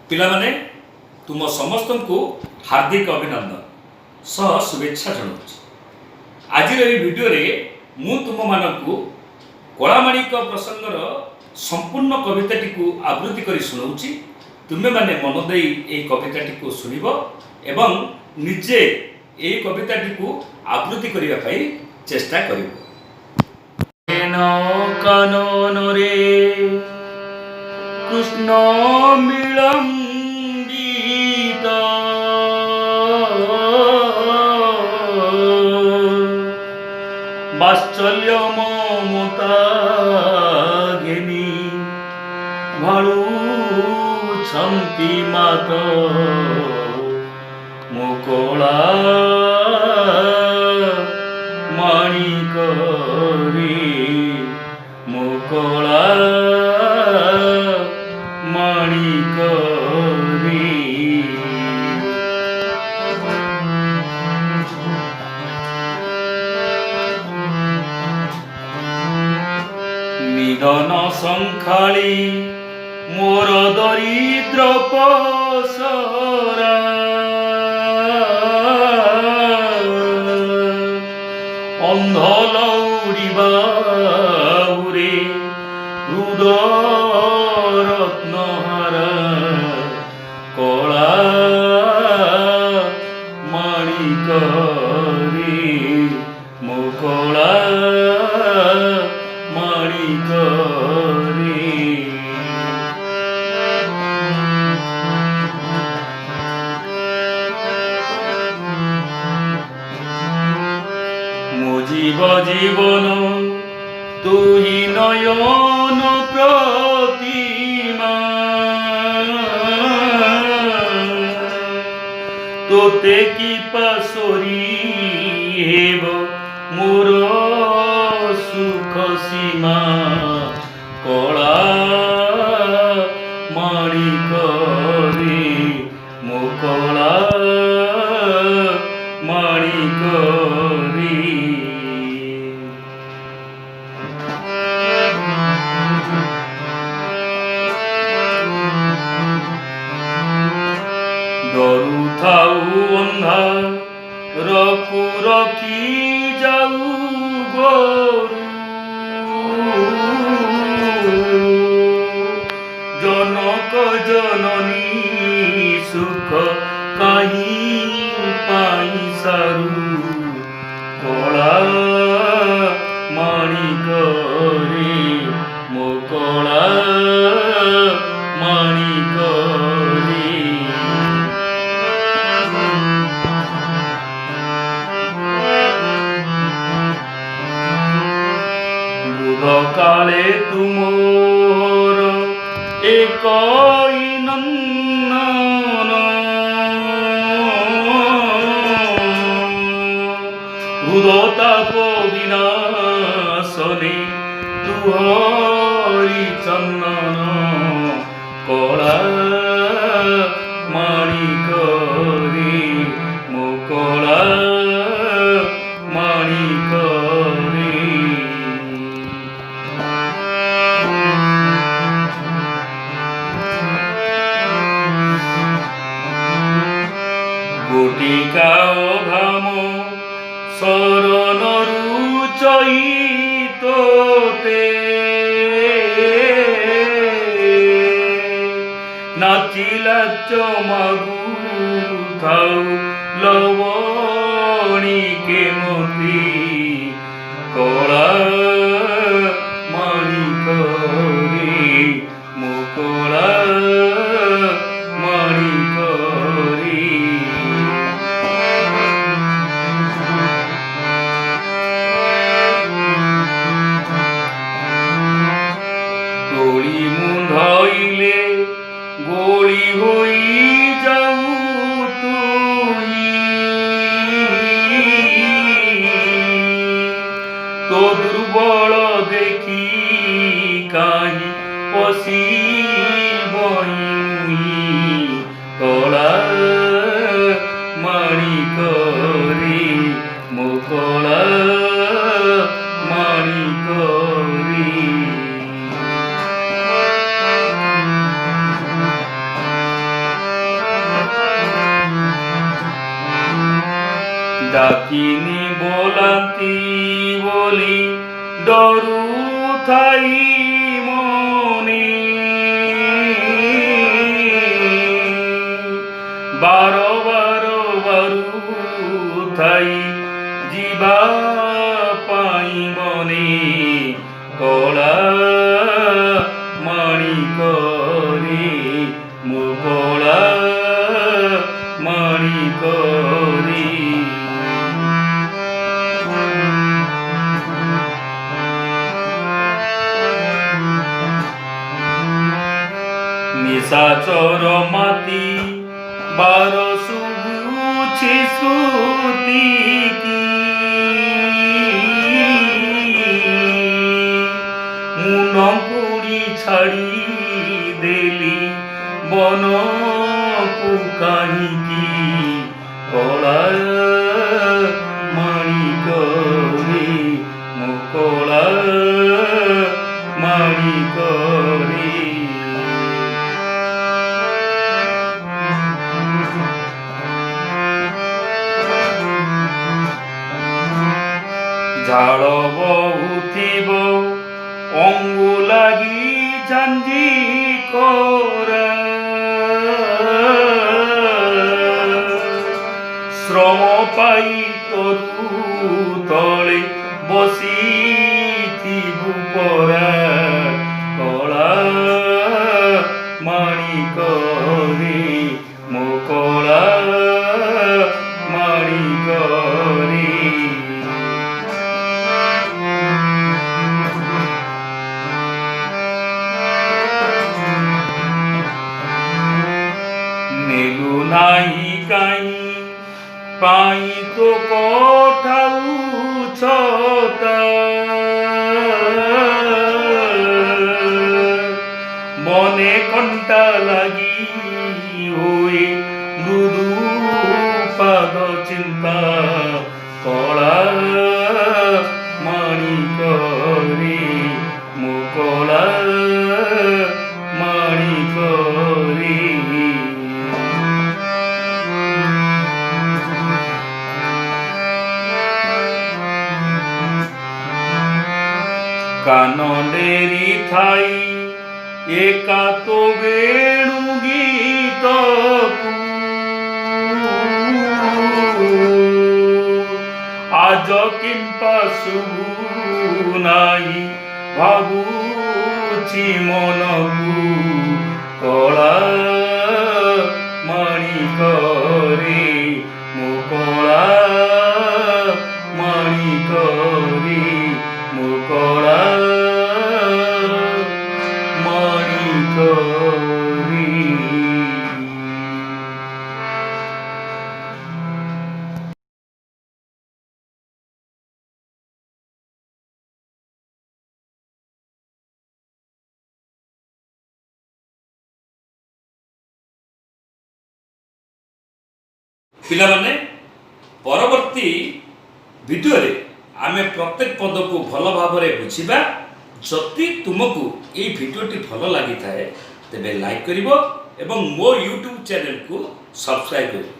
ପିଲାମାନେ ତୁମ ସମସ୍ତଙ୍କୁ ହାର୍ଦ୍ଦିକ ଅଭିନନ୍ଦନ ସହ ଶୁଭେଚ୍ଛା ଜଣାଉଛି। ଆଜିର ଏହି ଭିଡ଼ିଓରେ ମୁଁ ତୁମମାନଙ୍କୁ କଳାମାଣିକ ପ୍ରସଙ୍ଗର ସମ୍ପୂର୍ଣ୍ଣ କବିତାଟିକୁ ଆବୃତ୍ତି କରି ଶୁଣାଉଛି। ତୁମେମାନେ ମନ ଦେଇ ଏହି କବିତାଟିକୁ ଶୁଣିବ ଏବଂ ନିଜେ ଏହି କବିତାଟିକୁ ଆବୃତ୍ତି କରିବା ପାଇଁ ଚେଷ୍ଟା କରିବ। କାନନରେ কৃষ্ণ বিলম্বিত বাৎসল্য মমতা ঘেনি ভাড়ুছন্তি মাত মুকলা মাণিক রে মুকলা মাণিক রে। নিধন সংখ্যালী মোর দরিদ্র পসরা অন্ধ লৌড়িবা উরে রুদ রত্নহারা কলা মাণিক রে মুকলা মাণিক রে। মো জীব জীবন তুই নয়ন প্রতিমা তোতে কি পাশরি হেব মোর সুখ সীমা কলা মাণিক রে মুকলা মাণিক রে। ডরু থাউ অন্ধা রকু রকি যাউ গরু জনক জননী সুখ কাহি পাই সারু কলা মাণিক রে মুকলা মাণিক রে। কালে তুমোর একই নন্দন হৃদতাপ বিনাশনে তুহরি চন্দন কলা মাণিক রে মুকলা মাণিক রে। গোটিকা ঘাম শরণরু চৈততে নাচিলা চমাগু থাউ লবণিকে মতি কলা মাণিক রে মুকলা মাণিক রে। গলি মুঁধাইলে গলি হই যাও তুই তো দুর্বল দেখি কাহি পশি বই কলা মাণিক রে মুকলা মাণিক রে। ଡାକିନି ବୋଲାନ୍ତି ବୋଲି ଡରୁଥାଇ ମନେ ବାର ବାର ବାରୁଥାଇ ଯିବା ପାଇଁ ମନେ କଳା ମାଣିକରେ ମୋ କଳା ମାଣିକରେ ନିଶାଚର ମାତି ବାର ଶୁଭୁଛି ଶ୍ରୁତି କି ମୁନକୁଡ଼ି ଛାଡ଼ି ଦେଲି ବନକୁ କାହିଁକି କଳା ମାଣିକରେ ମୋ କଳା ମାଣିକରେ ଝାଳ ବହୁଥିବ ଅଙ୍ଗୁ ଲାଗି ଝାଞ୍ଜି କରା ଶ୍ରମ ପାଇ ତରୁ ତଳେ ବସିଥିବୁ ପରା କଳା ମାଣିକରେ ମୋ କଳା ମାଣିକରେ ନେଲୁ ନାହିଁ କାହିଁ ପାଇଁ ତୋ ପଠାଉଛ ମନେ କଣ୍ଟା ଲାଗି ହୁଏ ମୃଦୁ ପାଦ ଚିନ୍ତା କଳା ମାଣିକରେ ମୋ କଳା ମାଣିକରେ କାନ ଡେରି ଥାଇ ଏକା ତୋ ବେଣୁ ଗୀତକୁ ଆଜ କିମ୍ପା ଶୁଭୁ ନାହିଁ ଭାବୁଛି ମନକୁ କଳା ମାଣିକରେ ମୋ କଳା ମାଣିକରେ ମୋ କଳା ମାଣିକରେ। ପିଲାମାନେ ପରବର୍ତ୍ତୀ ଭିଡ଼ିଓରେ ଆମେ ପ୍ରତ୍ୟେକ ପଦକୁ ଭଲ ଭାବରେ ବୁଝିବା। ଯଦି ତୁମକୁ ଏହି ଭିଡ଼ିଓଟି ଭଲ ଲାଗିଥାଏ ତେବେ ଲାଇକ୍ କରିବ ଏବଂ ମୋ ୟୁଟ୍ୟୁବ୍ ଚ୍ୟାନେଲକୁ ସବସ୍କ୍ରାଇବ୍ କରିବ।